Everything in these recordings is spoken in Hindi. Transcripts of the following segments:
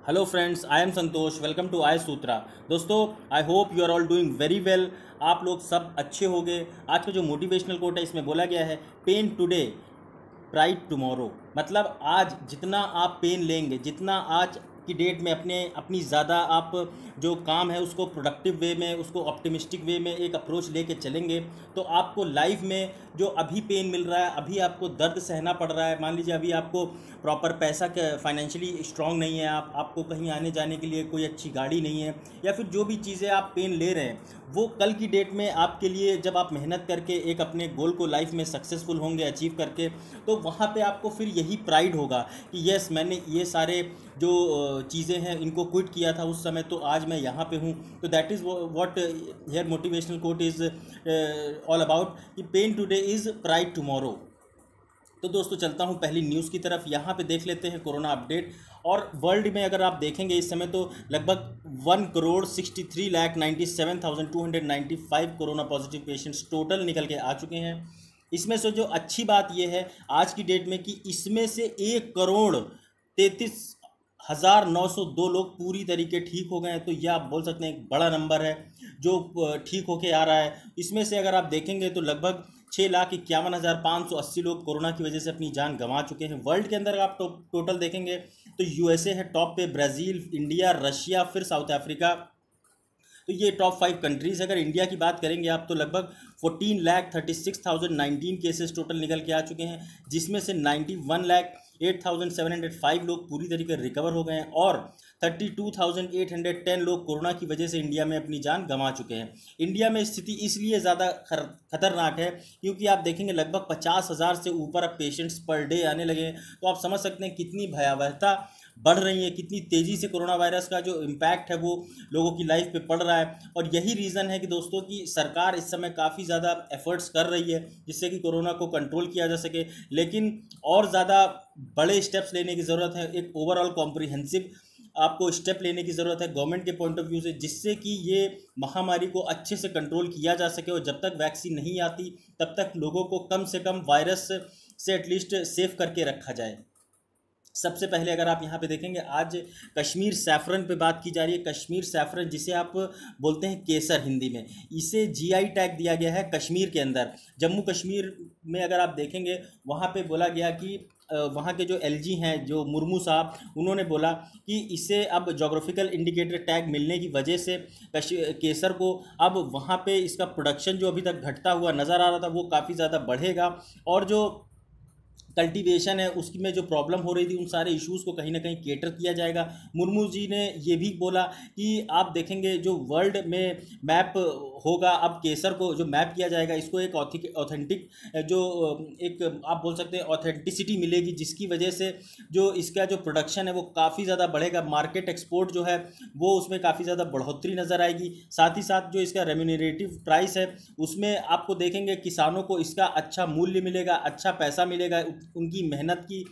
Hello friends, I am Santosh. Welcome to I Sutra. दोस्तों, I hope you are all doing very well. आप लोग सब अच्छे होंगे। आज का जो मोटिवेशनल कोट है इसमें बोला गया है, पेन टुडे प्राइड टुमारो। मतलब आज जितना आप पेन लेंगे, जितना आज की डेट में अपनी ज़्यादा आप जो काम है उसको प्रोडक्टिव वे में, उसको ऑप्टिमिस्टिक वे में एक अप्रोच लेके चलेंगे, तो आपको लाइफ में जो अभी पेन मिल रहा है, अभी आपको दर्द सहना पड़ रहा है, मान लीजिए अभी आपको प्रॉपर पैसा फाइनेंशियली स्ट्रांग नहीं है, आपको कहीं आने जाने के लिए कोई अच्छी गाड़ी नहीं है, या फिर जो भी चीज़ें आप पेन ले रहे हैं वो कल की डेट में आपके लिए, जब आप मेहनत करके एक अपने गोल को लाइफ में सक्सेसफुल होंगे अचीव करके, तो वहाँ पे आपको फिर यही प्राइड होगा कि यस, मैंने ये सारे जो चीज़ें हैं इनको क्विट किया था उस समय, तो आज मैं यहाँ पे हूँ। तो that is what here motivational quote is all about, कि pain today is pride tomorrow. तो दोस्तों, चलता हूँ पहली न्यूज़ की तरफ। यहाँ पे देख लेते हैं कोरोना अपडेट। और वर्ल्ड में अगर आप देखेंगे इस समय, तो लगभग 1,63,97,295 कोरोना पॉजिटिव पेशेंट्स टोटल निकल के आ चुके हैं। इसमें से जो अच्छी बात यह है आज की डेट में, कि इसमें से 1,33,902 लोग पूरी तरीके ठीक हो गए हैं। तो यह आप बोल सकते हैं एक बड़ा नंबर है जो ठीक होके आ रहा है। इसमें से अगर आप देखेंगे तो लगभग 6,51,580 लोग कोरोना की वजह से अपनी जान गंवा चुके हैं। वर्ल्ड के अंदर आप टोटल देखेंगे तो यूएसए है टॉप पे, ब्राज़ील, इंडिया, रशिया, फिर साउथ अफ्रीका। तो ये टॉप 5 कंट्रीज़। अगर इंडिया की बात करेंगे आप, तो लगभग 14,36,019 केसेस टोटल निकल के आ चुके हैं, जिसमें से 91,08,705 लोग पूरी तरीके रिकवर हो गए हैं और 32,810 लोग कोरोना की वजह से इंडिया में अपनी जान गंवा चुके हैं। इंडिया में स्थिति इसलिए ज़्यादा खतरनाक है क्योंकि आप देखेंगे लगभग 50,000 से ऊपर अब पेशेंट्स पर डे आने लगे हैं। तो आप समझ सकते हैं कितनी भयावहता बढ़ रही है, कितनी तेज़ी से कोरोना वायरस का जो इम्पैक्ट है वो लोगों की लाइफ पे पड़ रहा है। और यही रीज़न है कि दोस्तों, कि सरकार इस समय काफ़ी ज़्यादा एफर्ट्स कर रही है जिससे कि कोरोना को कंट्रोल किया जा सके, लेकिन और ज़्यादा बड़े स्टेप्स लेने की ज़रूरत है। एक ओवरऑल कॉम्प्रिहेंसिव आपको स्टेप लेने की ज़रूरत है गवर्नमेंट के पॉइंट ऑफ व्यू से, जिससे कि ये महामारी को अच्छे से कंट्रोल किया जा सके। और जब तक वैक्सीन नहीं आती तब तक लोगों को कम से कम वायरस से एटलीस्ट सेफ करके रखा जाए। सबसे पहले अगर आप यहाँ पे देखेंगे, आज कश्मीर सैफरन पे बात की जा रही है। कश्मीर सैफरन, जिसे आप बोलते हैं केसर हिंदी में, इसे जीआई टैग दिया गया है कश्मीर के अंदर। जम्मू कश्मीर में अगर आप देखेंगे, वहाँ पे बोला गया कि वहाँ के जो एलजी हैं, जो मुर्मू साहब, उन्होंने बोला कि इसे अब जोग्राफिकल इंडिकेटर टैग मिलने की वजह से केसर को अब वहाँ पे इसका प्रोडक्शन जो अभी तक घटता हुआ नज़र आ रहा था वो काफ़ी ज़्यादा बढ़ेगा। और जो कल्टीवेशन है उसकी में जो प्रॉब्लम हो रही थी, उन सारे इश्यूज़ को कहीं ना कहीं केटर किया जाएगा। मुर्मू जी ने ये भी बोला कि आप देखेंगे जो वर्ल्ड में मैप होगा, अब केसर को जो मैप किया जाएगा, इसको एक ऑथेंटिक जो एक आप बोल सकते हैं ऑथेंटिसिटी मिलेगी, जिसकी वजह से जो इसका जो प्रोडक्शन है वो काफ़ी ज़्यादा बढ़ेगा। मार्केट एक्सपोर्ट जो है वो उसमें काफ़ी ज़्यादा बढ़ोतरी नज़र आएगी। साथ ही साथ जो इसका रेम्यूनरेटिव प्राइस है उसमें आपको देखेंगे किसानों को इसका अच्छा मूल्य मिलेगा, अच्छा पैसा मिलेगा। उनकी मेहनत की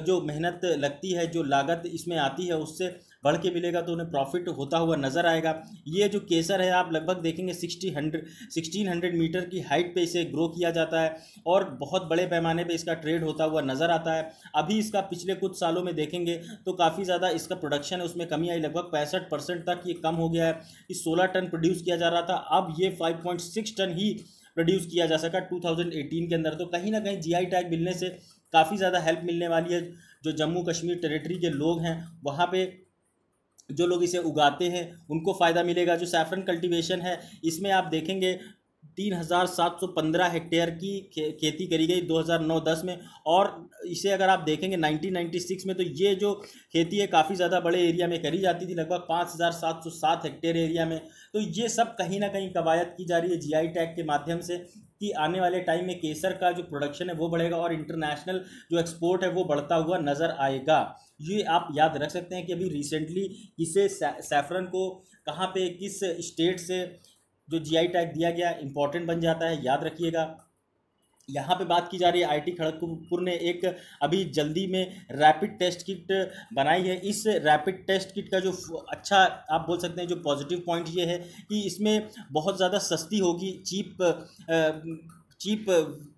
जो मेहनत लगती है, जो लागत इसमें आती है, उससे बढ़ के मिलेगा, तो उन्हें प्रॉफिट होता हुआ नज़र आएगा। ये जो केसर है आप लगभग देखेंगे 1600 मीटर की हाइट पे इसे ग्रो किया जाता है और बहुत बड़े पैमाने पे इसका ट्रेड होता हुआ नज़र आता है। अभी इसका पिछले कुछ सालों में देखेंगे तो काफ़ी ज़्यादा इसका प्रोडक्शन है उसमें कमी आई, लगभग 65% तक ये कम हो गया है। इस 16 टन प्रोड्यूस किया जा रहा था, अब ये 5.6 टन ही प्रोड्यूस किया जा सका 2018 के अंदर। तो कहीं ना कहीं जीआई टैग मिलने से काफ़ी ज़्यादा हेल्प मिलने वाली है। जो जम्मू कश्मीर टेरिटरी के लोग हैं, वहाँ पे जो लोग इसे उगाते हैं उनको फ़ायदा मिलेगा। जो सैफरन कल्टीवेशन है, इसमें आप देखेंगे 3,715 हेक्टेयर की खेती करी गई 2009-10 में। और इसे अगर आप देखेंगे 1996 में, तो ये जो खेती है काफ़ी ज़्यादा बड़े एरिया में करी जाती थी, लगभग 5,707 हेक्टेयर एरिया में। तो ये सब कहीं ना कहीं कवायद की जा रही है जीआई टैग के माध्यम से, कि आने वाले टाइम में केसर का जो प्रोडक्शन है वो बढ़ेगा और इंटरनेशनल जो एक्सपोर्ट है वो बढ़ता हुआ नज़र आएगा। ये आप याद रख सकते हैं कि अभी रिसेंटली इसे सैफरन को कहाँ पे, किस स्टेट से जो जीआई टैग दिया गया, इंपॉर्टेंट बन जाता है, याद रखिएगा। यहाँ पे बात की जा रही है, आईटी खड़गपुर ने एक अभी जल्दी में रैपिड टेस्ट किट बनाई है। इस रैपिड टेस्ट किट का जो अच्छा आप बोल सकते हैं जो पॉजिटिव पॉइंट ये है कि इसमें बहुत ज़्यादा सस्ती होगी, चीप चीप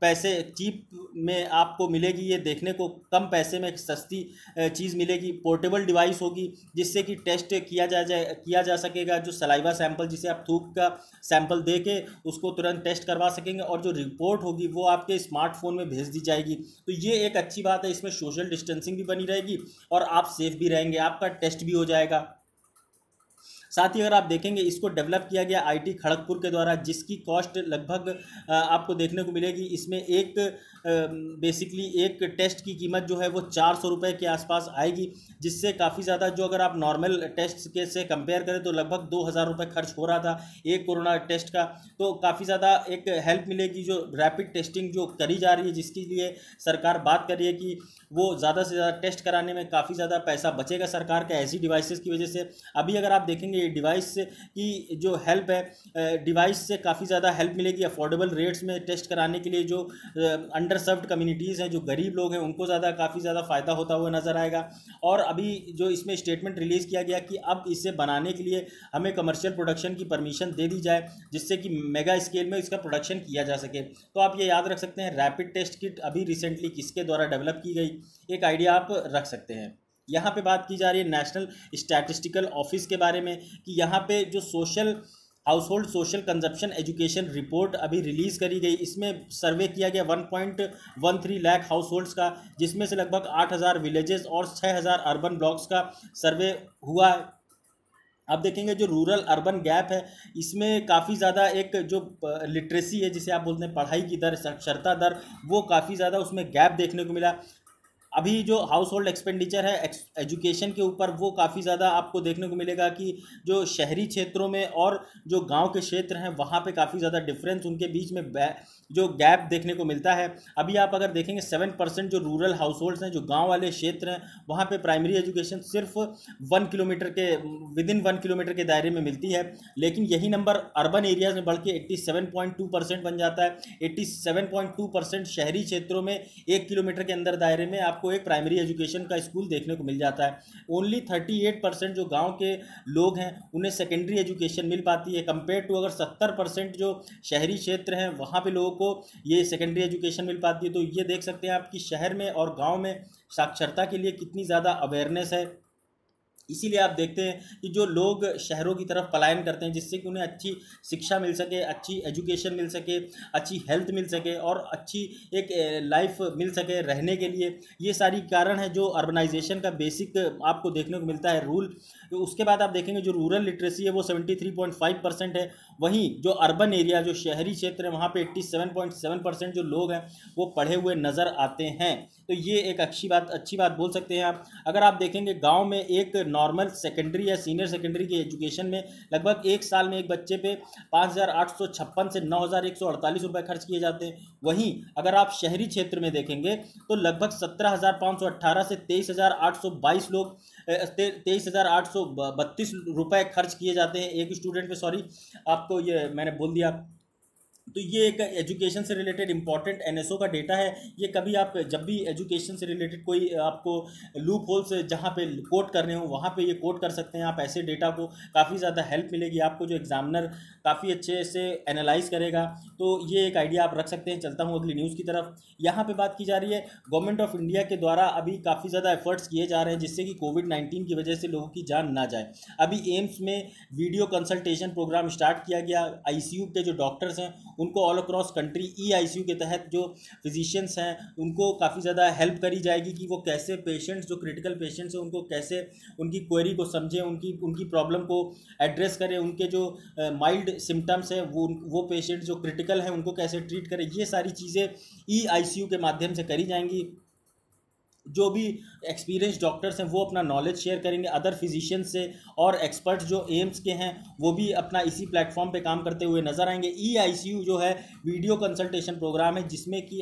पैसे चीप में आपको मिलेगी, ये देखने को कम पैसे में एक सस्ती चीज़ मिलेगी। पोर्टेबल डिवाइस होगी जिससे कि टेस्ट किया जा सकेगा। जो सलाइवा सैंपल, जिसे आप थूक का सैंपल दे के उसको तुरंत टेस्ट करवा सकेंगे, और जो रिपोर्ट होगी वो आपके स्मार्टफोन में भेज दी जाएगी। तो ये एक अच्छी बात है, इसमें सोशल डिस्टेंसिंग भी बनी रहेगी और आप सेफ भी रहेंगे, आपका टेस्ट भी हो जाएगा। साथ ही अगर आप देखेंगे, इसको डेवलप किया गया आईटी खड़गपुर के द्वारा, जिसकी कॉस्ट लगभग आपको देखने को मिलेगी। इसमें एक बेसिकली एक टेस्ट की कीमत जो है वो 400 रुपये के आसपास आएगी, जिससे काफ़ी ज़्यादा, जो अगर आप नॉर्मल टेस्ट के से कंपेयर करें तो लगभग 2000 रुपये खर्च हो रहा था एक कोरोना टेस्ट का। तो काफ़ी ज़्यादा एक हेल्प मिलेगी, जो रैपिड टेस्टिंग जो करी जा रही है, जिसके लिए सरकार बात कर रही है कि वो ज़्यादा से ज़्यादा टेस्ट कराने में काफ़ी ज़्यादा पैसा बचेगा सरकार का ऐसी डिवाइसेस की वजह से। अभी अगर आप देखेंगे ये डिवाइस की जो हेल्प है, डिवाइस से काफ़ी ज़्यादा हेल्प मिलेगी अफोर्डेबल रेट्स में टेस्ट कराने के लिए। जो अंडर सर्व्ड कम्युनिटीज़ हैं, जो गरीब लोग हैं, उनको काफ़ी ज़्यादा फ़ायदा होता हुआ नज़र आएगा। और अभी जो इसमें स्टेटमेंट रिलीज़ किया गया कि अब इसे बनाने के लिए हमें कमर्शियल प्रोडक्शन की परमिशन दे दी जाए, जिससे कि मेगा स्केल में इसका प्रोडक्शन किया जा सके। तो आप ये याद रख सकते हैं, रैपिड टेस्ट किट अभी रिसेंटली किसके द्वारा डेवलप की गई, एक आइडिया आप रख सकते हैं। यहाँ पे बात की जा रही है नेशनल स्टैटिस्टिकल ऑफिस के बारे में, कि यहाँ पे जो house hold social consumption education report अभी रिलीज़ करी गई। इसमें सर्वे किया गया 1.13 लाख हाउस होल्ड्स का, जिसमें से लगभग 8000 विलेजेस और 6000 अर्बन ब्लॉक्स का सर्वे हुआ है। अब देखेंगे जो रूरल अर्बन गैप है, इसमें काफ़ी ज़्यादा एक जो लिटरेसी है, जिसे आप बोलते हैं पढ़ाई की दर, साक्षरता दर, वो काफ़ी ज़्यादा उसमें गैप देखने को मिला। अभी जो हाउस होल्ड एक्सपेंडिचर है एजुकेशन के ऊपर, वो काफ़ी ज़्यादा आपको देखने को मिलेगा कि जो शहरी क्षेत्रों में और जो गांव के क्षेत्र हैं, वहाँ पे काफ़ी ज़्यादा डिफरेंस, उनके बीच में जो गैप देखने को मिलता है। अभी आप अगर देखेंगे 7% जो रूरल हाउस होल्ड्स हैं, जो गाँव वाले क्षेत्र हैं, वहाँ पर प्राइमरी एजुकेशन सिर्फ 1 किलोमीटर के विदिन 1 किलोमीटर के दायरे में मिलती है। लेकिन यही नंबर अर्बन एरियाज़ में बढ़ के 87.2% बन जाता है। 87.2% शहरी क्षेत्रों में 1 किलोमीटर के अंदर दायरे में आपको एक प्राइमरी एजुकेशन का स्कूल देखने को मिल जाता है। ओनली 38% जो गांव के लोग हैं उन्हें सेकेंडरी एजुकेशन मिल पाती है, कंपेयर टू अगर 70% जो शहरी क्षेत्र हैं वहाँ पे लोगों को ये सेकेंडरी एजुकेशन मिल पाती है। तो ये देख सकते हैं आप कि शहर में और गांव में साक्षरता के लिए कितनी ज़्यादा अवेयरनेस है। इसीलिए आप देखते हैं कि जो लोग शहरों की तरफ पलायन करते हैं, जिससे कि उन्हें अच्छी शिक्षा मिल सके, अच्छी एजुकेशन मिल सके, अच्छी हेल्थ मिल सके और अच्छी एक लाइफ मिल सके रहने के लिए। ये सारी कारण है जो अर्बनाइजेशन का बेसिक आपको देखने को मिलता है रूल। उसके बाद आप देखेंगे जो रूरल लिटरेसी है वो 73.5% है। वहीं जो अर्बन एरिया, जो शहरी क्षेत्र है, वहाँ पे 87.7% जो लोग हैं वो पढ़े हुए नज़र आते हैं। तो ये एक अच्छी बात बोल सकते हैं आप। अगर आप देखेंगे गांव में एक नॉर्मल सेकेंडरी या सीनियर सेकेंडरी की एजुकेशन में लगभग एक साल में एक बच्चे पे 5856 से 9148 रुपये खर्च किए जाते हैं। वहीं अगर आप शहरी क्षेत्र में देखेंगे तो लगभग 17518 से 23822 लोग 23832 रुपये खर्च किए जाते हैं एक स्टूडेंट पे। सॉरी, आपको ये मैंने बोल दिया। तो ये एक एजुकेशन से रिलेटेड इंपॉर्टेंट एनएसओ का डेटा है। ये कभी आप जब भी एजुकेशन से रिलेटेड कोई आपको लूप होल्स जहाँ पे कोट करने हो वहाँ पे ये कोट कर सकते हैं आप ऐसे डेटा को। काफ़ी ज़्यादा हेल्प मिलेगी आपको, जो एग्जामिनर काफ़ी अच्छे से एनालाइज करेगा। तो ये एक आइडिया आप रख सकते हैं। चलता हूँ अगली न्यूज़ की तरफ। यहाँ पर बात की जा रही है गवर्नमेंट ऑफ इंडिया के द्वारा अभी काफ़ी ज़्यादा एफर्ट्स किए जा रहे हैं जिससे कि कोविड-19 की वजह से लोगों की जान ना जाए। अभी एम्स में वीडियो कंसल्टेशन प्रोग्राम स्टार्ट किया गया। आईसीयू के जो डॉक्टर्स हैं उनको ऑल अक्रॉस कंट्री ई-आईसीयू के तहत जो फिजिशियंस हैं उनको काफ़ी ज़्यादा हेल्प करी जाएगी कि वो कैसे पेशेंट्स, जो क्रिटिकल पेशेंट्स हैं, उनको कैसे उनकी क्वेरी को समझें, उनकी प्रॉब्लम को एड्रेस करें, उनके जो माइल्ड सिम्टम्स हैं वो पेशेंट जो क्रिटिकल हैं उनको कैसे ट्रीट करें। ये सारी चीज़ें ई-आईसीयू के माध्यम से करी जाएंगी। जो भी एक्सपीरियंस डॉक्टर्स हैं वो अपना नॉलेज शेयर करेंगे अदर फिजिशियंस से, और एक्सपर्ट्स जो एम्स के हैं वो भी अपना इसी प्लेटफॉर्म पे काम करते हुए नज़र आएंगे। ई-आईसीयू जो है वीडियो कंसल्टेशन प्रोग्राम है जिसमें कि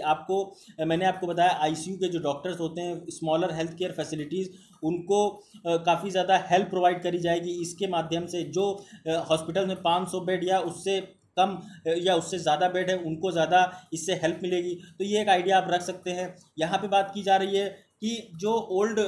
मैंने आपको बताया आईसीयू के जो डॉक्टर्स होते हैं, स्मॉलर हेल्थ केयर फैसिलिटीज़, उनको काफ़ी ज़्यादा हेल्प प्रोवाइड करी जाएगी। इसके माध्यम से जो हॉस्पिटल में 500 बेड या उससे कम या उससे ज़्यादा बेड है उनको ज़्यादा इससे हेल्प मिलेगी। तो ये एक आइडिया आप रख सकते हैं। यहाँ पे बात की जा रही है कि जो ओल्ड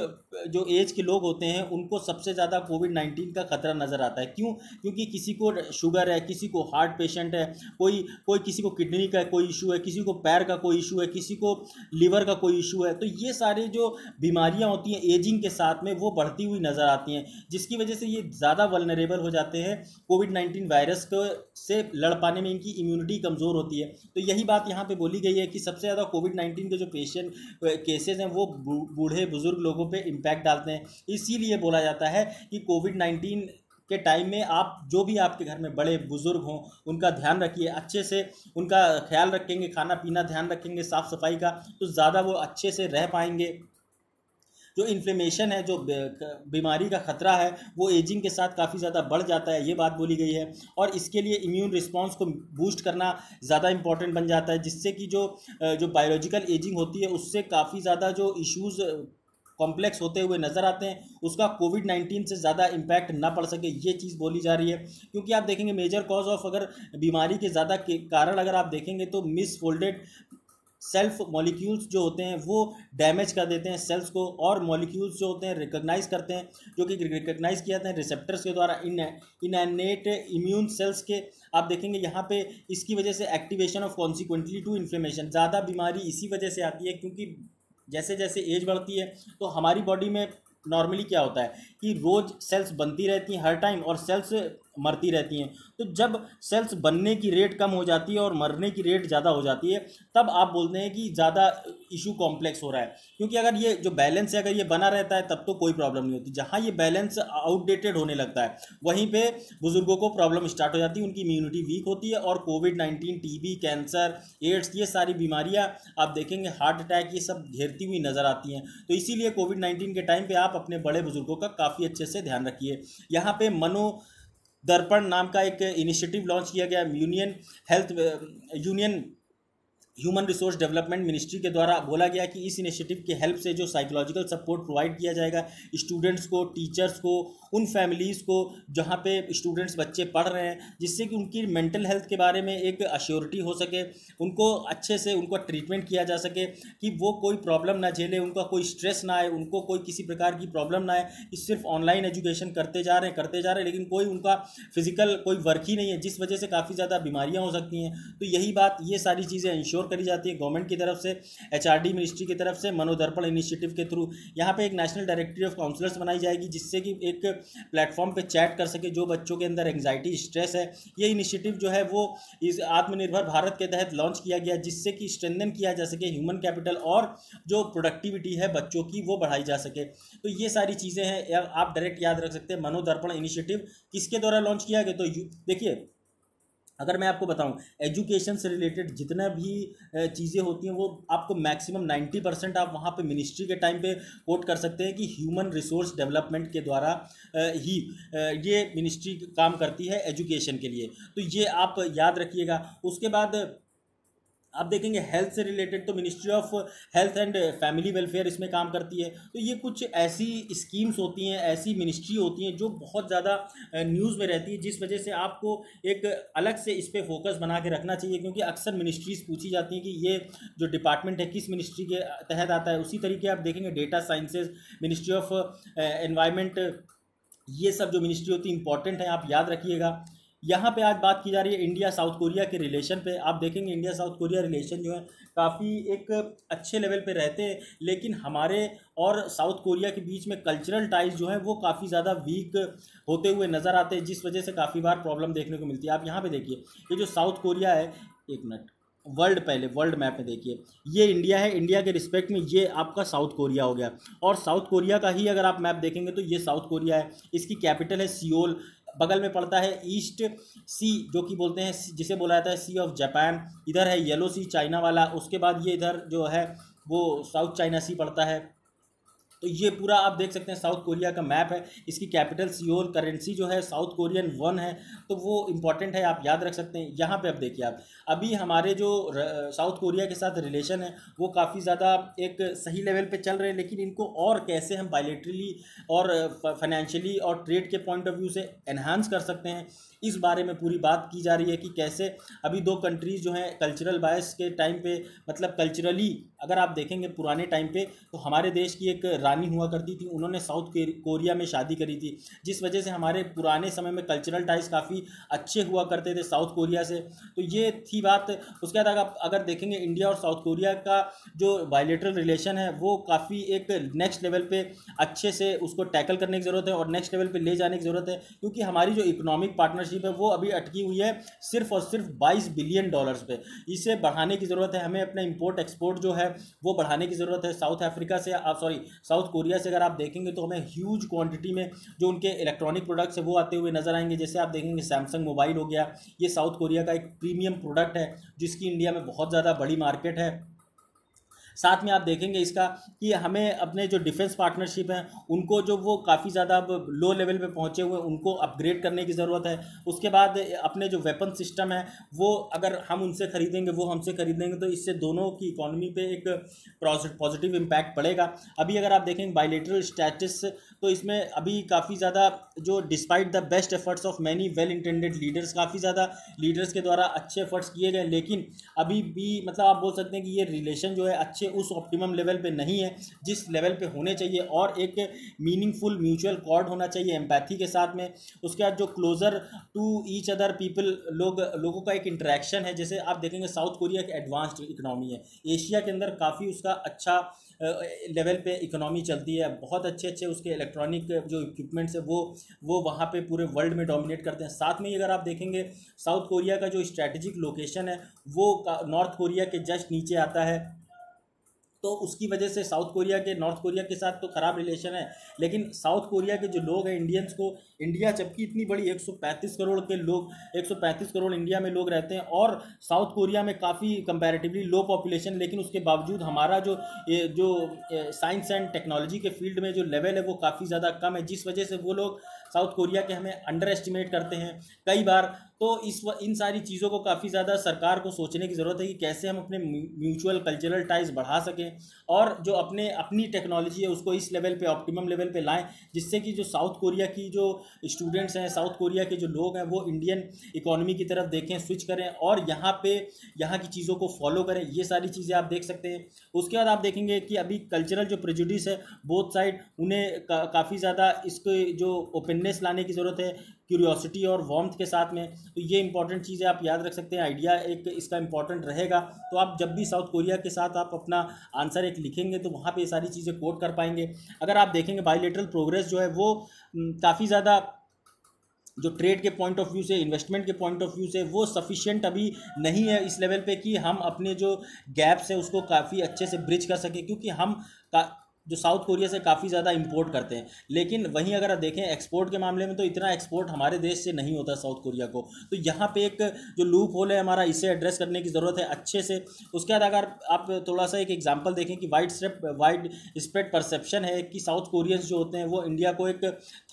जो एज के लोग होते हैं उनको सबसे ज़्यादा कोविड-19 का खतरा नज़र आता है। क्यों? क्योंकि किसी को शुगर है, किसी को हार्ट पेशेंट है, कोई कोई किसी को किडनी का कोई इशू है, किसी को पैर का कोई इशू है, किसी को लीवर का कोई इशू है। तो ये सारे जो बीमारियां होती हैं एजिंग के साथ में वो बढ़ती हुई नज़र आती हैं, जिसकी वजह से ये ज़्यादा वल्नरेबल हो जाते हैं कोविड-19 वायरस को से लड़ पाने में। इनकी इम्यूनिटी कमज़ोर होती है। तो यही बात यहाँ पे बोली गई है कि सबसे ज़्यादा कोविड-19 के जो पेशेंट केसेस हैं वो बूढ़े बुजुर्ग लोगों पे इम्पैक्ट डालते हैं। इसीलिए बोला जाता है कि कोविड-19 के टाइम में आप जो भी आपके घर में बड़े बुजुर्ग हों उनका ध्यान रखिए, अच्छे से उनका ख्याल रखेंगे, खाना पीना ध्यान रखेंगे, साफ़ सफाई का, तो ज़्यादा वो अच्छे से रह पाएंगे। जो इन्फ्लेमेशन है, जो बीमारी का खतरा है, वो एजिंग के साथ काफ़ी ज़्यादा बढ़ जाता है, ये बात बोली गई है। और इसके लिए इम्यून रिस्पॉन्स को बूस्ट करना ज़्यादा इंपॉर्टेंट बन जाता है, जिससे कि जो बायोलॉजिकल एजिंग होती है उससे काफ़ी ज़्यादा जो इश्यूज़ कॉम्प्लेक्स होते हुए नज़र आते हैं उसका कोविड-19 से ज़्यादा इम्पैक्ट ना पड़ सके, ये चीज़ बोली जा रही है। क्योंकि आप देखेंगे मेजर कॉज ऑफ अगर बीमारी के ज़्यादा के कारण अगर आप देखेंगे तो मिसफोल्डेड सेल्फ मॉलिक्यूल्स जो होते हैं वो डैमेज कर देते हैं सेल्स को, और मॉलिक्यूल्स जो होते हैं रिकॉग्नाइज करते हैं, जो कि रिकॉग्नाइज किया जाते हैं रिसेप्टर्स के द्वारा इनएनेट इम्यून सेल्स के। आप देखेंगे यहाँ पे इसकी वजह से activation of consequently to inflammation, ज़्यादा बीमारी इसी वजह से आती है। क्योंकि जैसे जैसे एज बढ़ती है तो हमारी बॉडी में नॉर्मली क्या होता है कि रोज़ सेल्स बनती रहती हैं हर टाइम और सेल्स मरती रहती हैं। तो जब सेल्स बनने की रेट कम हो जाती है और मरने की रेट ज़्यादा हो जाती है तब आप बोलते हैं कि ज़्यादा इशू कॉम्प्लेक्स हो रहा है। क्योंकि अगर ये जो बैलेंस है अगर ये बना रहता है तब तो कोई प्रॉब्लम नहीं होती। जहाँ ये बैलेंस आउटडेटेड होने लगता है वहीं पे बुजुर्गों को प्रॉब्लम स्टार्ट हो जाती है, उनकी इम्यूनिटी वीक होती है और कोविड-19, टीबी, कैंसर, एड्स, ये सारी बीमारियाँ आप देखेंगे, हार्ट अटैक, ये सब घेरती हुई नज़र आती हैं। तो इसीलिए कोविड-19 के टाइम पे आप अपने बड़े बुजुर्गों का काफ़ी अच्छे से ध्यान रखिए। यहाँ पे मनो दर्पण नाम का एक इनिशिएटिव लॉन्च किया गया union human resource development ministry के द्वारा। बोला गया कि इस इनिशिएटिव के हेल्प से जो साइकोलॉजिकल सपोर्ट प्रोवाइड किया जाएगा स्टूडेंट्स को, टीचर्स को, उन फैमिलीज़ को जहाँ पे स्टूडेंट्स बच्चे पढ़ रहे हैं, जिससे कि उनकी मेंटल हेल्थ के बारे में एक अश्योरिटी हो सके, उनको अच्छे से उनको ट्रीटमेंट किया जा सके कि वो कोई प्रॉब्लम ना झेले, उनका कोई स्ट्रेस ना आए, उनको कोई किसी प्रकार की प्रॉब्लम ना आए कि सिर्फ ऑनलाइन एजुकेशन करते जा रहे हैं लेकिन कोई उनका फिजिकल कोई वर्क ही नहीं है, जिस वजह से काफ़ी ज़्यादा बीमारियाँ हो सकती हैं। तो यही बात, ये सारी चीज़ें इंश्योर करी जाती है गवर्नमेंट की तरफ से, एचआरडी मिनिस्ट्री की तरफ से, मनोदर्पण इनिशिएटिव के थ्रू। यहाँ पे एक नेशनल डायरेक्टरी ऑफ काउंसलर्स बनाई जाएगी जिससे कि एक प्लेटफॉर्म पे चैट कर सके जो बच्चों के अंदर एंग्जाइटी, स्ट्रेस है। ये इनिशिएटिव जो है वो इस आत्मनिर्भर भारत के तहत लॉन्च किया गया जिससे कि स्ट्रेंथन किया जा सके ह्यूमन कैपिटल और जो प्रोडक्टिविटी है बच्चों की वो बढ़ाई जा सके। तो ये सारी चीज़ें हैं, आप डायरेक्ट याद रख सकते हैं। मनोदर्पण इनिशिएटिव किसके द्वारा लॉन्च किया गया? तो देखिए, अगर मैं आपको बताऊं एजुकेशन से रिलेटेड जितना भी चीज़ें होती हैं वो आपको मैक्सिमम 90% आप वहाँ पे मिनिस्ट्री के टाइम पे कोट कर सकते हैं कि ह्यूमन रिसोर्स डेवलपमेंट के द्वारा ही ये मिनिस्ट्री काम करती है एजुकेशन के लिए। तो ये आप याद रखिएगा। उसके बाद आप देखेंगे हेल्थ से रिलेटेड तो ministry of health and family welfare इसमें काम करती है। तो ये कुछ ऐसी स्कीम्स होती हैं, ऐसी मिनिस्ट्री होती हैं जो बहुत ज़्यादा न्यूज़ में रहती है, जिस वजह से आपको एक अलग से इस पर फोकस बना के रखना चाहिए। क्योंकि अक्सर मिनिस्ट्रीज़ पूछी जाती हैं कि ये जो डिपार्टमेंट है किस मिनिस्ट्री के तहत आता है। उसी तरीके आप देखेंगे data sciences, ministry of environment, ये सब जो मिनिस्ट्री होती है इंपॉर्टेंट है, आप याद रखिएगा। यहाँ पे आज बात की जा रही है इंडिया साउथ कोरिया के रिलेशन पे। आप देखेंगे इंडिया साउथ कोरिया रिलेशन जो है काफ़ी एक अच्छे लेवल पे रहते हैं, लेकिन हमारे और साउथ कोरिया के बीच में कल्चरल टाइज जो है वो काफ़ी ज़्यादा वीक होते हुए नज़र आते हैं, जिस वजह से काफ़ी बार प्रॉब्लम देखने को मिलती है। आप यहाँ पे देखिए, ये जो साउथ कोरिया है, एक मिनट, वर्ल्ड मैप में देखिए, ये इंडिया है, इंडिया के रिस्पेक्ट में ये आपका साउथ कोरिया हो गया। और साउथ कोरिया का ही अगर आप मैप देखेंगे तो ये साउथ कोरिया है, इसकी कैपिटल है सियोल, बगल में पड़ता है ईस्ट सी जो कि बोलते हैं, जिसे बोला जाता है सी ऑफ जापान, इधर है येलो सी चाइना वाला, उसके बाद ये इधर जो है वो साउथ चाइना सी पड़ता है। तो ये पूरा आप देख सकते हैं साउथ कोरिया का मैप है, इसकी कैपिटल सियोल, करेंसी जो है साउथ कोरियन वन है, तो वो इम्पॉर्टेंट है, आप याद रख सकते हैं। यहाँ पे अब देखिए आप, अभी हमारे जो साउथ कोरिया के साथ रिलेशन है वो काफ़ी ज़्यादा एक सही लेवल पे चल रहे हैं, लेकिन इनको और कैसे हम बायलेटरली और फाइनेंशियली और ट्रेड के पॉइंट ऑफ व्यू से एनहांस कर सकते हैं, इस बारे में पूरी बात की जा रही है कि कैसे अभी दो कंट्रीज़ जो हैं कल्चरल बायस के टाइम पे, मतलब कल्चरली अगर आप देखेंगे पुराने टाइम पे तो हमारे देश की एक रानी हुआ करती थी, उन्होंने साउथ कोरिया में शादी करी थी, जिस वजह से हमारे पुराने समय में कल्चरल टाइज काफ़ी अच्छे हुआ करते थे साउथ कोरिया से। तो ये थी बात। उसके बाद आप अगर देखेंगे इंडिया और साउथ कोरिया का जो बायलेटरल रिलेशन है वो काफ़ी एक नेक्स्ट लेवल पे अच्छे से उसको टैकल करने की ज़रूरत है और नेक्स्ट लेवल पे ले जाने की ज़रूरत है, क्योंकि हमारी जो इकोनॉमिक पार्टनरशिप है वो अभी अटकी हुई है सिर्फ और सिर्फ $22 बिलियन पे। इसे बढ़ाने की ज़रूरत है, हमें अपना इंपोर्ट एक्सपोर्ट जो है वो बढ़ाने की ज़रूरत है। साउथ अफ्रीका से आप साउथ कोरिया से अगर आप देखेंगे तो हमें ह्यूज क्वांटिटी में जो उनके इलेक्ट्रॉनिक प्रोडक्ट्स है वो आते हुए नजर आएंगे। जैसे आप देखेंगे सैमसंग मोबाइल हो गया, ये साउथ कोरिया का एक प्रीमियम प्रोडक्ट है जिसकी इंडिया में बहुत ज़्यादा बड़ी मार्केट है। साथ में आप देखेंगे इसका कि हमें अपने जो डिफेंस पार्टनरशिप हैं उनको जो वो काफ़ी ज़्यादा अब लो लेवल पे पहुँचे हुए हैं उनको अपग्रेड करने की ज़रूरत है। उसके बाद अपने जो वेपन सिस्टम है वो अगर हम उनसे खरीदेंगे वो हमसे खरीदेंगे तो इससे दोनों की इकोनॉमी पे एक पॉजिटिव इम्पैक्ट पड़ेगा। अभी अगर आप देखेंगे बायलेटरल स्टैटस तो इसमें अभी काफ़ी ज़्यादा जो despite the best efforts of many well intended leaders, काफ़ी ज़्यादा लीडर्स के द्वारा अच्छे एफर्ट्स किए गए, लेकिन अभी भी मतलब आप बोल सकते हैं कि ये रिलेशन जो है अच्छे उस ऑप्टिमम लेवल पे नहीं है जिस लेवल पे होने चाहिए, और एक मीनिंगफुल म्यूचुअल कॉर्ड होना चाहिए एम्पैथी के साथ में। उसके बाद जो closer to each other people लोगों का एक इंटरेक्शन है। जैसे आप देखेंगे साउथ कोरिया एक एडवांस्ड इकोनॉमी है, एशिया के अंदर काफ़ी उसका अच्छा लेवल पे इकोनॉमी चलती है, बहुत अच्छे अच्छे उसके इलेक्ट्रॉनिक जो इक्विपमेंट्स है वो वहाँ पे पूरे वर्ल्ड में डोमिनेट करते हैं। साथ में ही अगर आप देखेंगे साउथ कोरिया का जो स्ट्रैटेजिक लोकेशन है वो नॉर्थ कोरिया के जस्ट नीचे आता है, तो उसकी वजह से साउथ कोरिया के नॉर्थ कोरिया के साथ तो ख़राब रिलेशन है, लेकिन साउथ कोरिया के जो लोग हैं इंडियंस को, इंडिया जबकि इतनी बड़ी 135 करोड़ के लोग 135 करोड़ इंडिया में लोग रहते हैं और साउथ कोरिया में काफ़ी कंपैरेटिवली लो पॉपुलेशन, लेकिन उसके बावजूद हमारा जो साइंस एंड टेक्नोलॉजी के फील्ड में जो लेवल है वो काफ़ी ज़्यादा कम है, जिस वजह से वो लोग साउथ कोरिया के हमें अंडर एस्टिमेट करते हैं कई बार। तो इन सारी चीज़ों को काफ़ी ज़्यादा सरकार को सोचने की ज़रूरत है कि कैसे हम अपने म्यूचुअल कल्चरल टाइज बढ़ा सकें और जो अपनी टेक्नोलॉजी है उसको इस लेवल पे ऑप्टिमम लेवल पे लाएं, जिससे कि जो साउथ कोरिया की जो स्टूडेंट्स हैं, साउथ कोरिया के जो लोग हैं वो इंडियन इकोनॉमी की तरफ देखें, स्विच करें और यहाँ की चीज़ों को फॉलो करें। ये सारी चीज़ें आप देख सकते हैं। उसके बाद आप देखेंगे कि अभी कल्चरल जो प्रेजुडिस है बोथ साइड, उन्हें काफ़ी ज़्यादा इसको जो ओपननेस लाने की ज़रूरत है, क्यूरियोसिटी और वार्मथ के साथ में। तो ये इंपॉर्टेंट चीज़ें आप याद रख सकते हैं, आइडिया एक इसका इंपॉर्टेंट रहेगा। तो आप जब भी साउथ कोरिया के साथ आप अपना आंसर एक लिखेंगे तो वहाँ पे ये सारी चीज़ें कोट कर पाएंगे। अगर आप देखेंगे बायलेटरल प्रोग्रेस जो है वो काफ़ी ज़्यादा जो ट्रेड के पॉइंट ऑफ व्यू से, इन्वेस्टमेंट के पॉइंट ऑफ व्यू से वो सफिशिएंट अभी नहीं है इस लेवल पे कि हम अपने जो गैप्स है उसको काफ़ी अच्छे से ब्रिज कर सकें, क्योंकि हम जो साउथ कोरिया से काफ़ी ज़्यादा इंपोर्ट करते हैं, लेकिन वहीं अगर आप देखें एक्सपोर्ट के मामले में तो इतना एक्सपोर्ट हमारे देश से नहीं होता साउथ कोरिया को। तो यहाँ पे एक जो लूप होल है हमारा, इसे एड्रेस करने की ज़रूरत है अच्छे से। उसके बाद अगर आप थोड़ा सा एक एग्जांपल देखें कि वाइड स्प्रेड परसेप्शन है कि साउथ कोरियंस जो होते हैं वो इंडिया को एक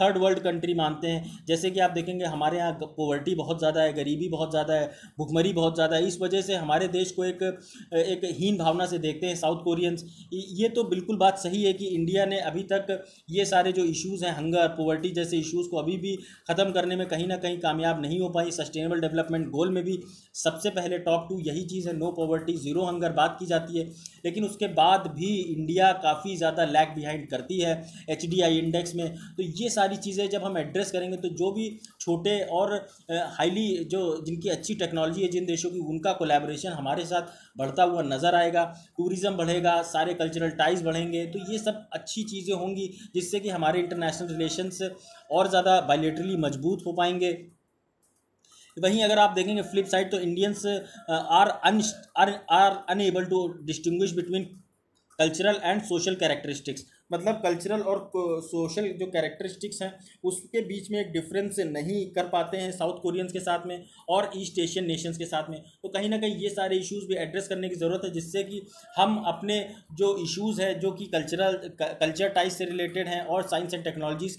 थर्ड वर्ल्ड कंट्री मानते हैं। जैसे कि आप देखेंगे हमारे यहाँ पॉवर्टी बहुत ज़्यादा है, गरीबी बहुत ज़्यादा है, भुखमरी बहुत ज़्यादा है, इस वजह से हमारे देश को एक हीन भावना से देखते हैं साउथ कोरियंस। ये तो बिल्कुल बात सही है कि इंडिया ने अभी तक ये सारे जो इश्यूज़ हैं, हंगर, पॉवर्टी जैसे इश्यूज़ को अभी भी ख़त्म करने में कहीं ना कहीं कामयाब नहीं हो पाई। सस्टेनेबल डेवलपमेंट गोल में भी सबसे पहले टॉप 2 यही चीज़ है, नो पॉवर्टी ज़ीरो हंगर बात की जाती है, लेकिन उसके बाद भी इंडिया काफ़ी ज़्यादा लैग बिहाइंड करती है HDI इंडेक्स में। तो ये सारी चीज़ें जब हम एड्रेस करेंगे तो जो भी छोटे और हाईली जो जिनकी अच्छी टेक्नोलॉजी है जिन देशों की, उनका कोलैबोरेशन हमारे साथ बढ़ता हुआ नज़र आएगा, टूरिज़्म बढ़ेगा, सारे कल्चरल टाइज बढ़ेंगे। तो ये सब अच्छी चीज़ें होंगी जिससे कि हमारे इंटरनेशनल रिलेशंस और ज़्यादा बायलेटरली मजबूत हो पाएंगे। वहीं अगर आप देखेंगे फ्लिप साइड तो Indians are unable to distinguish between cultural and social characteristics, मतलब कल्चरल और सोशल जो कैरेक्टरिस्टिक्स हैं उसके बीच में एक डिफरेंस नहीं कर पाते हैं साउथ कोरियंस के साथ में और ईस्ट एशियन नेशंस के साथ में। तो कहीं ना कहीं ये सारे इश्यूज़ भी एड्रेस करने की ज़रूरत है, जिससे कि हम अपने जो इश्यूज़ है जो कि कल्चर टाइज से रिलेटेड हैं और साइंस एंड टेक्नोलॉजीज़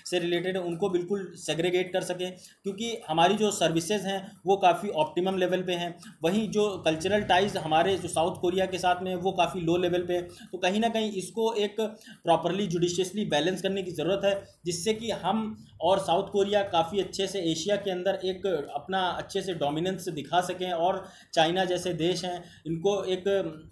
से रिलेटेड है उनको बिल्कुल सेग्रीगेट कर सकें, क्योंकि हमारी जो सर्विसेज हैं वो काफ़ी ऑप्टिमम लेवल पे हैं, वहीं जो कल्चरल टाइज हमारे जो साउथ कोरिया के साथ में वो काफ़ी लो लेवल पे है। तो कहीं ना कहीं इसको एक प्रॉपरली जुडिशियसली बैलेंस करने की ज़रूरत है, जिससे कि हम और साउथ कोरिया काफ़ी अच्छे से एशिया के अंदर एक अपना अच्छे से डोमिनेंस दिखा सकें, और चाइना जैसे देश हैं इनको एक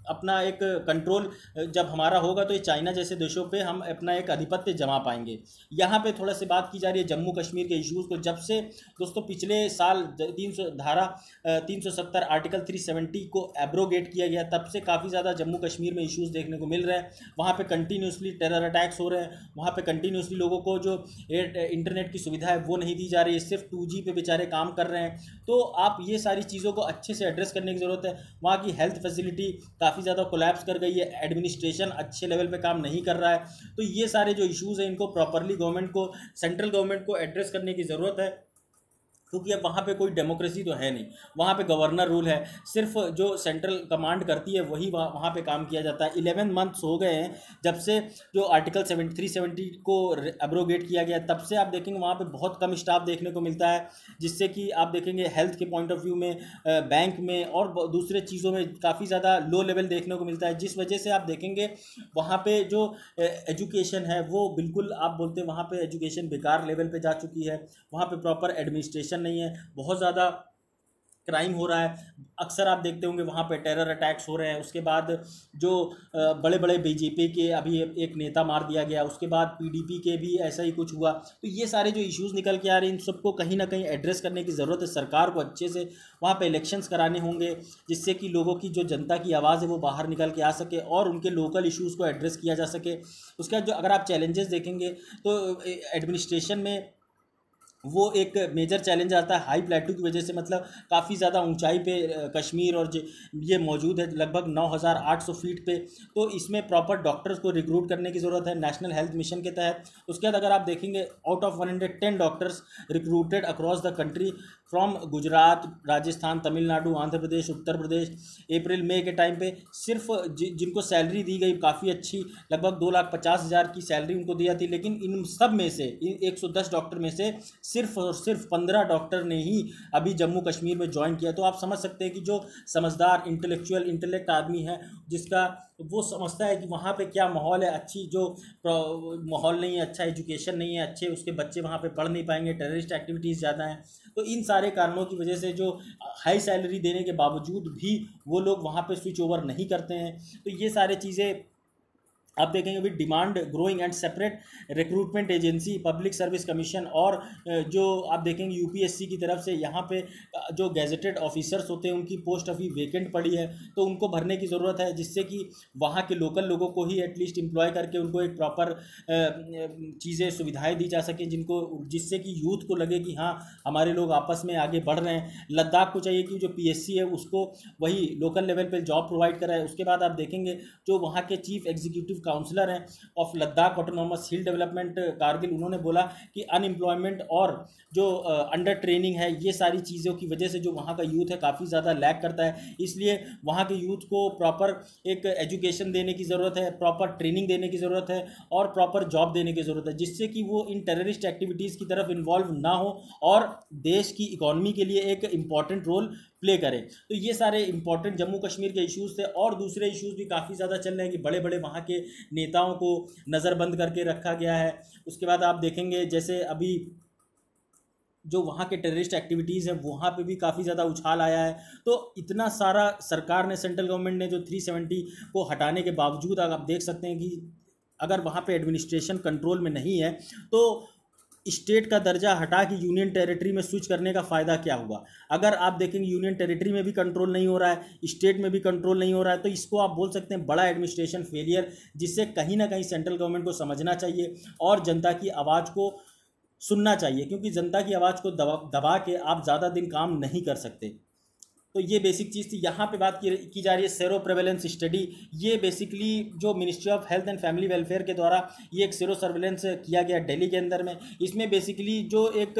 अपना एक कंट्रोल जब हमारा होगा तो ये चाइना जैसे देशों पे हम अपना एक आधिपत्य जमा पाएंगे। यहाँ पे थोड़ा सी बात की जा रही है जम्मू कश्मीर के इश्यूज़ को। जब से दोस्तों पिछले साल 370 आर्टिकल 370 को एब्रोगेट किया गया, तब से काफ़ी ज़्यादा जम्मू कश्मीर में इश्यूज़ देखने को मिल रहे हैं। वहाँ पे कंटिन्यूसली टेरर अटैक्स हो रहे हैं, वहाँ पे कंटिन्यूसली लोगों को जो इंटरनेट की सुविधा है वो नहीं दी जा रही है, सिर्फ 2G पे बेचारे काम कर रहे हैं। तो आप ये सारी चीज़ों को अच्छे से एड्रेस करने की ज़रूरत है। वहाँ की हेल्थ फैसिलिटी काफ़ी ज़्यादा कोलैप्स कर गई है, एडमिनिस्ट्रेशन अच्छे लेवल पे काम नहीं कर रहा है। तो ये सारे जो इश्यूज़ हैं इनको प्रॉपरली गवर्नमेंट को, सेंट्रल गवर्नमेंट को एड्रेस करने की ज़रूरत है, क्योंकि अब वहाँ पे कोई डेमोक्रेसी तो है नहीं। वहाँ पे गवर्नर रूल है, सिर्फ जो सेंट्रल कमांड करती है वही वहाँ पे काम किया जाता है। 11 मंथ्स हो गए हैं जब से जो आर्टिकल 370 को एब्रोगेट किया गया, तब से आप देखेंगे वहाँ पे बहुत कम स्टाफ देखने को मिलता है, जिससे कि आप देखेंगे हेल्थ के पॉइंट ऑफ व्यू में, बैंक में और दूसरे चीज़ों में काफ़ी ज़्यादा लो लेवल देखने को मिलता है, जिस वजह से आप देखेंगे वहाँ पे जो एजुकेशन है वो बिल्कुल, आप बोलते हैं वहाँ पे एजुकेशन बेकार लेवल पे जा चुकी है। वहाँ पे प्रॉपर एडमिनिस्ट्रेशन नहीं है, बहुत ज़्यादा क्राइम हो रहा है। अक्सर आप देखते होंगे वहाँ पे टेरर अटैक्स हो रहे हैं। उसके बाद जो बड़े बड़े बीजेपी के अभी एक नेता मार दिया गया, उसके बाद पीडीपी के भी ऐसा ही कुछ हुआ। तो ये सारे जो इश्यूज़ निकल के आ रहे हैं, इन सबको कहीं ना कहीं एड्रेस करने की ज़रूरत है। सरकार को अच्छे से वहाँ पे इलेक्शंस कराने होंगे, जिससे कि लोगों की जो जनता की आवाज़ है वो बाहर निकल के आ सके और उनके लोकल इश्यूज़ को एड्रेस किया जा सके। उसके बाद जो अगर आप चैलेंजेस देखेंगे तो एडमिनिस्ट्रेशन में वो एक मेजर चैलेंज आता है हाई प्लेटू की वजह से, मतलब काफ़ी ज़्यादा ऊंचाई पे कश्मीर और ये मौजूद है लगभग 9,800 फीट पे। तो इसमें प्रॉपर डॉक्टर्स को रिक्रूट करने की ज़रूरत है नेशनल हेल्थ मिशन के तहत। उसके बाद अगर आप देखेंगे out of 110 doctors recruited across the country from Gujarat, Rajasthan, Tamil Nadu, Andhra Pradesh, Uttar Pradesh, अप्रैल मई के टाइम पे सिर्फ जिनको सैलरी दी गई काफ़ी अच्छी, लगभग 2,50,000 की सैलरी उनको दी जाती, लेकिन इन सब में से, इन 110 डॉक्टर में से सिर्फ और सिर्फ 15 डॉक्टर ने ही अभी जम्मू कश्मीर में ज्वाइन किया। तो आप समझ सकते हैं कि जो समझदार इंटेलेक्ट आदमी है, जिसका वो समझता है कि वहाँ पे क्या माहौल है, अच्छी जो माहौल नहीं है, अच्छा एजुकेशन नहीं है, अच्छे उसके बच्चे वहाँ पे पढ़ नहीं पाएंगे, टेररिस्ट एक्टिविटीज़ ज़्यादा हैं। तो इन सारे कारणों की वजह से जो हाई सैलरी देने के बावजूद भी वो लोग वहाँ पे स्विच ओवर नहीं करते हैं। तो ये सारे चीज़ें आप देखेंगे with demand growing and separate recruitment agency, public service commission, और जो आप देखेंगे यूपीएससी की तरफ से यहाँ पे जो गैजेटेड ऑफिसर्स होते हैं उनकी पोस्ट अभी वेकेंट पड़ी है, तो उनको भरने की ज़रूरत है, जिससे कि वहाँ के लोकल लोगों को ही एटलीस्ट एम्प्लॉय करके उनको एक प्रॉपर चीज़ें सुविधाएँ दी जा सकें, जिससे कि यूथ को लगे कि हाँ हमारे लोग आपस में आगे बढ़ रहे हैं। लद्दाख को चाहिए कि जो पीएससी है उसको वही लोकल लेवल पर जॉब प्रोवाइड कराए। उसके बाद आप देखेंगे जो वहाँ के चीफ एग्जीक्यूटिव काउंसलर हैं of Ladakh autonomous hill development Kargil, उन्होंने बोला कि अनएम्प्लॉयमेंट और जो अंडर ट्रेनिंग है, ये सारी चीज़ों की वजह से जो वहाँ का यूथ है काफ़ी ज़्यादा लैग करता है। इसलिए वहाँ के यूथ को प्रॉपर एक एजुकेशन देने की ज़रूरत है, प्रॉपर ट्रेनिंग देने की ज़रूरत है और प्रॉपर जॉब देने की ज़रूरत है, जिससे कि वो इन टेररिस्ट एक्टिविटीज़ की तरफ इन्वॉल्व ना हो और देश की इकॉनमी के लिए एक इम्पॉर्टेंट रोल प्ले करें। तो ये सारे इंपॉर्टेंट जम्मू कश्मीर के इश्यूज़ थे, और दूसरे इश्यूज़ भी काफ़ी ज़्यादा चल रहे हैं कि बड़े बड़े वहाँ के नेताओं को नज़रबंद करके रखा गया है। उसके बाद आप देखेंगे जैसे अभी जो वहाँ के टेररिस्ट एक्टिविटीज़ हैं वहाँ पे भी काफ़ी ज़्यादा उछाल आया है। तो इतना सारा सरकार ने, सेंट्रल गवर्नमेंट ने जो 370 को हटाने के बावजूद आप देख सकते हैं कि अगर वहाँ पे एडमिनिस्ट्रेशन कंट्रोल में नहीं है तो स्टेट का दर्जा हटा के यूनियन टेरिटरी में स्विच करने का फ़ायदा क्या हुआ। अगर आप देखेंगे यूनियन टेरिटरी में भी कंट्रोल नहीं हो रहा है, स्टेट में भी कंट्रोल नहीं हो रहा है, तो इसको आप बोल सकते हैं बड़ा एडमिनिस्ट्रेशन फेलियर, जिससे कहीं ना कहीं सेंट्रल गवर्नमेंट को समझना चाहिए और जनता की आवाज़ को सुनना चाहिए, क्योंकि जनता की आवाज़ को दबा के आप ज़्यादा दिन काम नहीं कर सकते। तो ये बेसिक चीज़ थी। यहाँ पे बात की जा रही है सेरो प्रेवेलेंस स्टडी। ये बेसिकली जो ministry of health and family welfare के द्वारा ये एक सेरो सर्वेलेंस किया गया दिल्ली के अंदर में। इसमें बेसिकली जो एक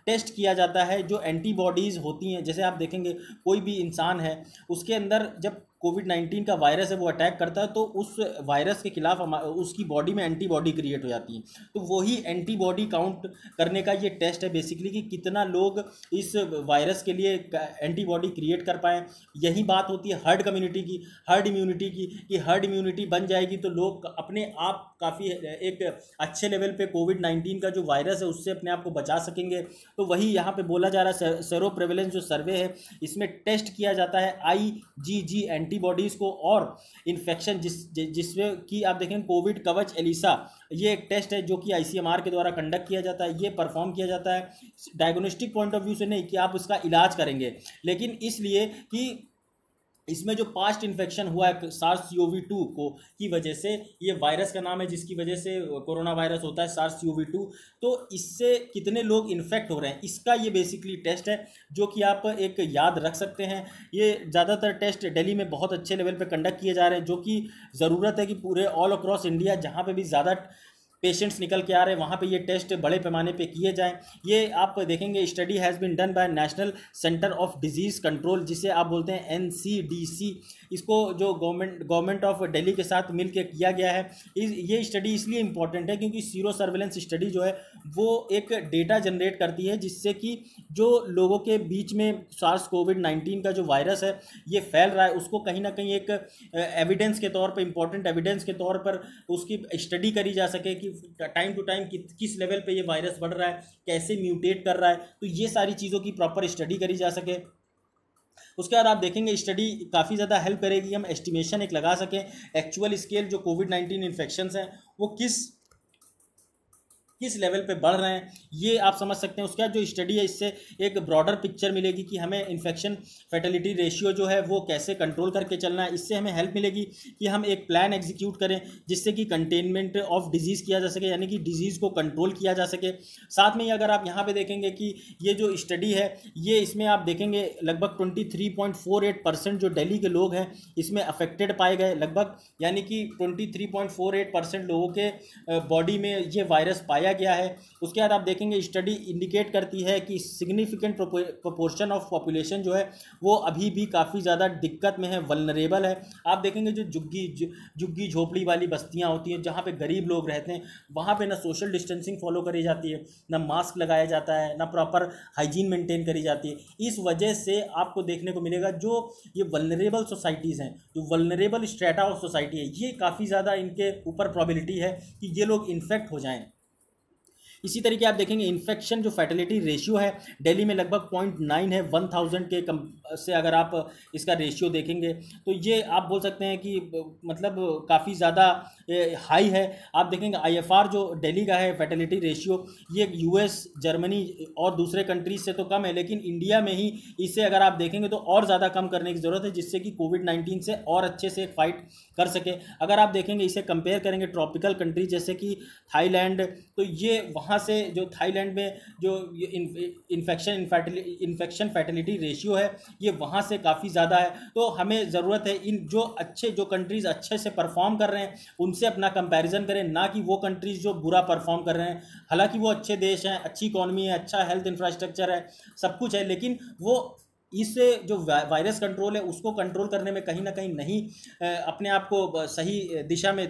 टेस्ट किया जाता है, जो एंटीबॉडीज़ होती हैं, जैसे आप देखेंगे कोई भी इंसान है उसके अंदर जब कोविड-19 का वायरस है वो अटैक करता है तो उस वायरस के खिलाफ उसकी बॉडी में एंटीबॉडी क्रिएट हो जाती है। तो वही एंटीबॉडी काउंट करने का ये टेस्ट है बेसिकली कि कितना लोग इस वायरस के लिए एंटीबॉडी क्रिएट कर पाए। यही बात होती है हर्ड कम्युनिटी की, हर्ड इम्यूनिटी की, कि हर्ड इम्यूनिटी बन जाएगी तो लोग अपने आप काफ़ी एक अच्छे लेवल पे कोविड-19 का जो वायरस है उससे अपने आप को बचा सकेंगे। तो वही यहाँ पे बोला जा रहा है, सेरो प्रेवेलेंस जो सर्वे है इसमें टेस्ट किया जाता है IgG एंटीबॉडीज़ को और इन्फेक्शन जिसमें कि आप देखें कोविड कवच एलिसा, ये एक टेस्ट है जो कि ICMR के द्वारा कंडक्ट किया जाता है। ये परफॉर्म किया जाता है डायग्नोस्टिक पॉइंट ऑफ व्यू से नहीं कि आप उसका इलाज करेंगे, लेकिन इसलिए कि इसमें जो पास्ट इन्फेक्शन हुआ है SARS-CoV-2 को की वजह से, ये वायरस का नाम है जिसकी वजह से कोरोना वायरस होता है SARS-CoV-2, तो इससे कितने लोग इन्फेक्ट हो रहे हैं इसका ये बेसिकली टेस्ट है जो कि आप एक याद रख सकते हैं। ये ज़्यादातर टेस्ट दिल्ली में बहुत अच्छे लेवल पे कंडक्ट किए जा रहे हैं, जो कि ज़रूरत है कि पूरे ऑल अक्रॉस इंडिया जहाँ पे भी ज़्यादा पेशेंट्स निकल के आ रहे हैं वहाँ पे ये टेस्ट बड़े पैमाने पे किए जाएं। ये आप देखेंगे study has been done by National Centre of Disease Control, जिसे आप बोलते हैं NCDC। इसको जो गवर्नमेंट ऑफ दिल्ली के साथ मिल के किया गया है। ये स्टडी इसलिए इम्पॉर्टेंट है क्योंकि सीरो सर्वेलेंस स्टडी जो है वो एक डेटा जनरेट करती है जिससे कि जो लोगों के बीच में SARS-CoV-19 का जो वायरस है ये फैल रहा है उसको कहीं ना कहीं एक एविडेंस के तौर पर, इंपॉर्टेंट एविडेंस के तौर पर उसकी स्टडी करी जा सके कि टाइम टू टाइम किस लेवल पे ये वायरस बढ़ रहा है, कैसे म्यूटेट कर रहा है, तो ये सारी चीज़ों की प्रॉपर स्टडी करी जा सके। उसके बाद आप देखेंगे स्टडी काफ़ी ज़्यादा हेल्प करेगी, हम एस्टिमेशन एक लगा सकें एक्चुअल स्केल जो कोविड-19 इन्फेक्शंस हैं वो किस लेवल पे बढ़ रहे हैं, ये आप समझ सकते हैं। उसके बाद जो स्टडी है इससे एक ब्रॉडर पिक्चर मिलेगी कि हमें इन्फेक्शन फैटेलिटी रेशियो जो है वो कैसे कंट्रोल करके चलना है। इससे हमें हेल्प मिलेगी कि हम एक प्लान एग्जीक्यूट करें जिससे कि कंटेनमेंट ऑफ डिजीज़ किया जा सके, यानी कि डिजीज़ को कंट्रोल किया जा सके। साथ में ही अगर आप यहाँ पे देखेंगे कि ये जो स्टडी है ये इसमें आप देखेंगे लगभग 23.48% जो दिल्ली के लोग हैं इसमें अफेक्टेड पाए गए लगभग, यानी कि 23.48% लोगों के बॉडी में ये वायरस पाया गया है। उसके बाद आप देखेंगे स्टडी इंडिकेट करती है कि सिग्निफिकेंट प्रोपोर्शन ऑफ पॉपुलेशन जो है वो अभी भी काफ़ी ज़्यादा दिक्कत में है, वल्नरेबल है। आप देखेंगे जो झुग्गी झोपड़ी वाली बस्तियां होती हैं जहाँ पे गरीब लोग रहते हैं वहाँ पे ना सोशल डिस्टेंसिंग फॉलो करी जाती है, ना मास्क लगाया जाता है, ना प्रॉपर हाइजीन मेंटेन करी जाती है। इस वजह से आपको देखने को मिलेगा जो ये वल्नरेबल सोसाइटीज़ हैं, जो वल्नरेबल स्ट्रेटा ऑफ सोसाइटी है, ये काफ़ी ज़्यादा इनके ऊपर प्रोबेबिलिटी है कि ये लोग इन्फेक्ट हो जाएं। इसी तरीके आप देखेंगे इन्फेक्शन जो फैटेलिटी रेशियो है दिल्ली में लगभग 0.9 है 1000 के से अगर आप इसका रेशियो देखेंगे तो ये आप बोल सकते हैं कि मतलब काफ़ी ज़्यादा हाई है। आप देखेंगे IFR जो दिल्ली का है फैटेलिटी रेशियो ये US, जर्मनी और दूसरे कंट्रीज से तो कम है, लेकिन इंडिया में ही इसे अगर आप देखेंगे तो और ज़्यादा कम करने की ज़रूरत है जिससे कि कोविड-19 से और अच्छे से फाइट कर सके। अगर आप देखेंगे इसे कंपेयर करेंगे ट्रॉपिकल कंट्रीज जैसे कि थाईलैंड, तो ये वहाँ से जो थाईलैंड में जो इन्फेक्शन फैटेलिटी रेशियो है ये वहाँ से काफ़ी ज़्यादा है। तो हमें ज़रूरत है इन जो कंट्रीज़ अच्छे से परफॉर्म कर रहे हैं उनसे अपना कंपैरिजन करें, ना कि वो कंट्रीज़ जो बुरा परफॉर्म कर रहे हैं। हालांकि वो अच्छे देश हैं, अच्छी इकॉनमी है, अच्छा हेल्थ इंफ्रास्ट्रक्चर है, सब कुछ है, लेकिन वो इससे जो वायरस कंट्रोल है उसको कंट्रोल करने में कहीं ना कहीं नहीं अपने आप को सही दिशा में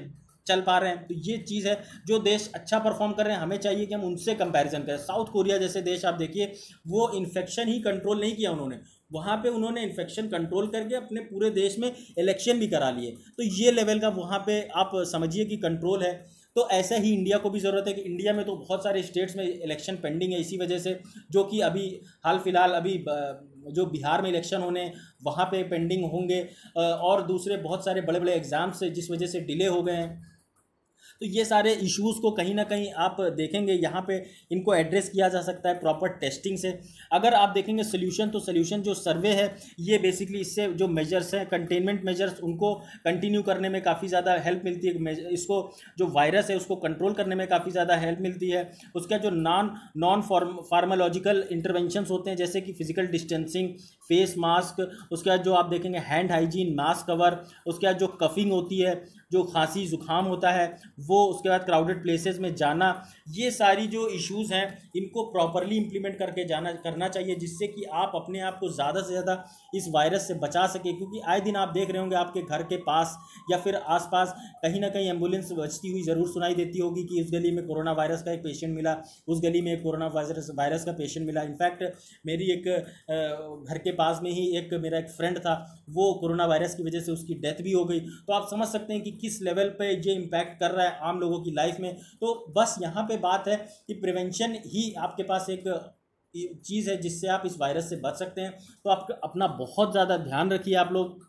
चल पा रहे हैं। तो ये चीज़ है जो देश अच्छा परफॉर्म कर रहे हैं हमें चाहिए कि हम उनसे कंपैरिजन करें। साउथ कोरिया जैसे देश आप देखिए वो इन्फेक्शन ही कंट्रोल नहीं किया उन्होंने, वहाँ पे उन्होंने इन्फेक्शन कंट्रोल करके अपने पूरे देश में इलेक्शन भी करा लिए। तो ये लेवल का वहाँ पे आप समझिए कि कंट्रोल है। तो ऐसा ही इंडिया को भी ज़रूरत है कि इंडिया में तो बहुत सारे स्टेट्स में इलेक्शन पेंडिंग है इसी वजह से, जो कि अभी हाल फिलहाल अभी जो बिहार में इलेक्शन होने वहाँ पे पेंडिंग होंगे और दूसरे बहुत सारे बड़े बड़े एग्ज़ाम्स से जिस वजह से डिले हो गए हैं। तो ये सारे इश्यूज़ को कहीं ना कहीं आप देखेंगे यहाँ पे इनको एड्रेस किया जा सकता है प्रॉपर टेस्टिंग से। अगर आप देखेंगे सोल्यूशन, तो सोल्यूशन जो सर्वे है ये बेसिकली इससे जो मेजर्स हैं कंटेनमेंट मेजर्स उनको कंटिन्यू करने में काफ़ी ज़्यादा हेल्प मिलती है, इसको जो वायरस है उसको कंट्रोल करने में काफ़ी ज़्यादा हेल्प मिलती है। उसका जो नॉन फार्मालॉजिकल इंटरवेंशंस होते हैं जैसे कि फिजिकल डिस्टेंसिंग, फेस मास्क, उसके बाद जो आप देखेंगे हैंड हाइजीन, मास्क कवर, उसके बाद जो कफिंग होती है, जो खांसी जुकाम होता है वो, उसके बाद क्राउडेड प्लेसेस में जाना, ये सारी जो इश्यूज़ हैं इनको प्रॉपरली इम्प्लीमेंट करके करना चाहिए, जिससे कि आप अपने आप को ज़्यादा से ज़्यादा इस वायरस से बचा सके। क्योंकि आए दिन आप देख रहे होंगे आपके घर के पास या फिर आसपास कहीं ना कहीं एम्बुलेंस बजती हुई ज़रूर सुनाई देती होगी कि उस गली में कोरोना वायरस का एक पेशेंट मिला, उस गली में एक कोरोना वायरस का पेशेंट मिला। इनफैक्ट मेरी एक घर के पास में ही एक मेरा एक फ्रेंड था, वो कोरोना वायरस की वजह से उसकी डेथ भी हो गई। तो आप समझ सकते हैं कि किस लेवल पे ये इम्पैक्ट कर रहा है आम लोगों की लाइफ में। तो बस यहाँ पे बात है कि प्रिवेंशन ही आपके पास एक चीज़ है जिससे आप इस वायरस से बच सकते हैं। तो आप अपना बहुत ज़्यादा ध्यान रखिए आप लोग।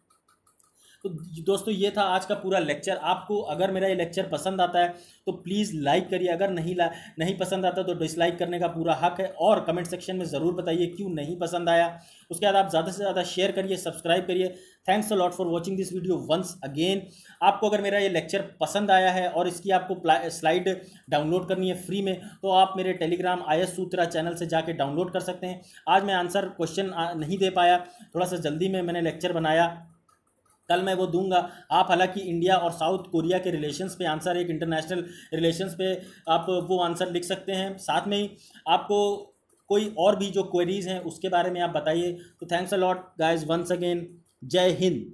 तो दोस्तों ये था आज का पूरा लेक्चर। आपको अगर मेरा ये लेक्चर पसंद आता है तो प्लीज़ लाइक करिए, अगर नहीं पसंद आता तो डिसलाइक करने का पूरा हक है, और कमेंट सेक्शन में ज़रूर बताइए क्यों नहीं पसंद आया। उसके बाद आप ज़्यादा से ज़्यादा शेयर करिए, सब्सक्राइब करिए। Thanks a lot for watching this video once again. आपको अगर मेरा ये लेक्चर पसंद आया है और इसकी आपको स्लाइड डाउनलोड करनी है फ्री में, तो आप मेरे टेलीग्राम IS सूत्रा चैनल से जाके डाउनलोड कर सकते हैं। आज मैं आंसर क्वेश्चन नहीं दे पाया, थोड़ा सा जल्दी में मैंने लेक्चर बनाया, कल मैं वो दूंगा। आप हालांकि इंडिया और साउथ कोरिया के रिलेशंस पे आंसर, एक इंटरनेशनल रिलेशंस पे आप वो आंसर लिख सकते हैं। साथ में ही आपको कोई और भी जो क्वेरीज़ हैं उसके बारे में आप बताइए। तो thanks a lot guys once again. जय हिंद।